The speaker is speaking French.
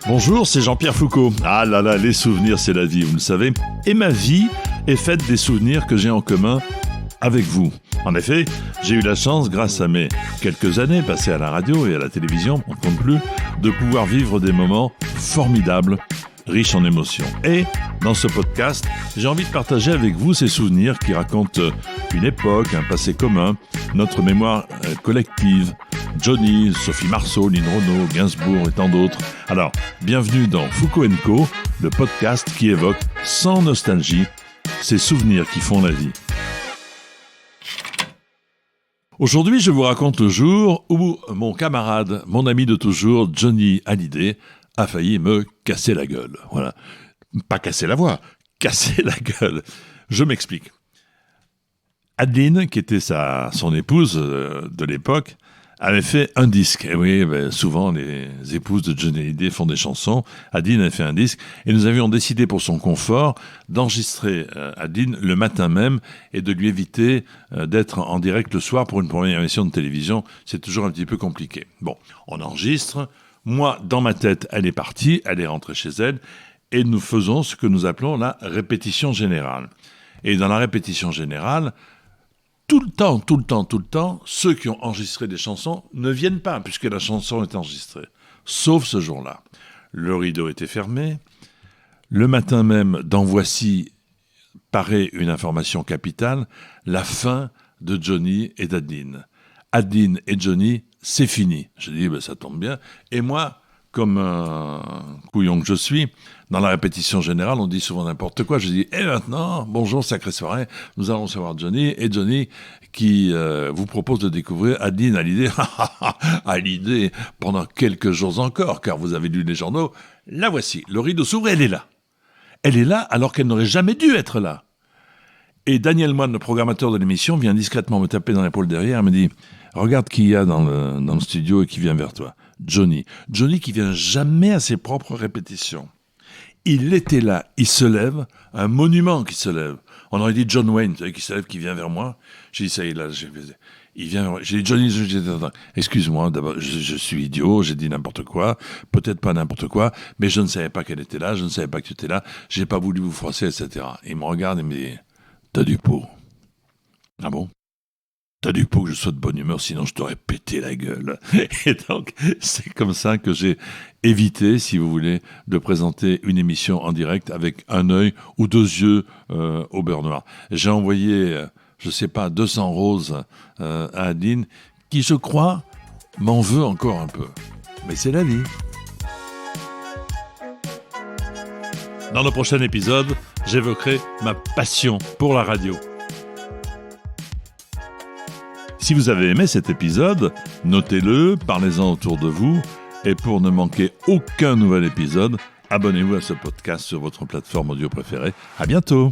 Bonjour, c'est Jean-Pierre Foucault. Ah là là, les souvenirs, c'est la vie, vous le savez. Et ma vie est faite des souvenirs que j'ai en commun avec vous. En effet, j'ai eu la chance, grâce à mes quelques années passées à la radio et à la télévision, on ne compte plus, de pouvoir vivre des moments formidables, riches en émotions. Et dans ce podcast, j'ai envie de partager avec vous ces souvenirs qui racontent une époque, un passé commun, notre mémoire collective. Johnny, Sophie Marceau, Lynn Renaud, Gainsbourg et tant d'autres. Alors, bienvenue dans Foucault & Co, le podcast qui évoque, sans nostalgie, ces souvenirs qui font la vie. Aujourd'hui, je vous raconte le jour où mon camarade, mon ami de toujours, Johnny Hallyday, a failli me casser la gueule. Voilà. Pas casser la voix, casser la gueule. Je m'explique. Adeline, qui était son épouse de l'époque, avait fait un disque. Et oui, souvent les épouses de Johnny Hallyday font des chansons. Adeline avait fait un disque et nous avions décidé pour son confort d'enregistrer Adeline le matin même et de lui éviter d'être en direct le soir pour une première émission de télévision. C'est toujours un petit peu compliqué. Bon, on enregistre. Moi, dans ma tête, elle est partie, elle est rentrée chez elle et nous faisons ce que nous appelons la répétition générale. Et dans la répétition générale, tout le temps, ceux qui ont enregistré des chansons ne viennent pas, puisque la chanson est enregistrée. Sauf ce jour-là. Le rideau était fermé. Le matin même, dans Voici, paraît une information capitale, la fin de Johnny et d'Adeline. Adeline et Johnny, c'est fini. Je dis, ça tombe bien. Et moi, comme un couillon que je suis, dans la répétition générale, on dit souvent n'importe quoi. Je dis, et maintenant, bonjour, sacrée soirée, nous allons recevoir Johnny, et Johnny qui vous propose de découvrir Adeline Hallyday. Hallyday, pendant quelques jours encore, car vous avez lu les journaux, la voici. Le rideau s'ouvre, elle est là. Elle est là alors qu'elle n'aurait jamais dû être là. Et Daniel Moine, le programmateur de l'émission, vient discrètement me taper dans l'épaule derrière et me dit, regarde qui il y a dans le studio et qui vient vers toi. Johnny. Johnny qui vient jamais à ses propres répétitions. Il était là, il se lève, un monument qui se lève. On aurait dit John Wayne, vous savez, qui se lève, qui vient vers moi. J'ai dit, ça y est, là, il vient vers moi. J'ai dit, Johnny, excuse-moi, d'abord, je suis idiot, j'ai dit n'importe quoi, peut-être pas n'importe quoi, mais je ne savais pas qu'elle était là, je ne savais pas que tu étais là, j'ai pas voulu vous froisser, etc. Il me regarde et me dit, t'as du pot. Ah bon? T'as du pot que je sois de bonne humeur, sinon je t'aurais pété la gueule. Et donc, c'est comme ça que j'ai évité, si vous voulez, de présenter une émission en direct avec un œil ou deux yeux au beurre noir. J'ai envoyé, 200 roses à Adeline, qui, je crois, m'en veut encore un peu. Mais c'est la vie. Dans le prochain épisode, j'évoquerai ma passion pour la radio. Si vous avez aimé cet épisode, notez-le, parlez-en autour de vous, et pour ne manquer aucun nouvel épisode, abonnez-vous à ce podcast sur votre plateforme audio préférée. À bientôt!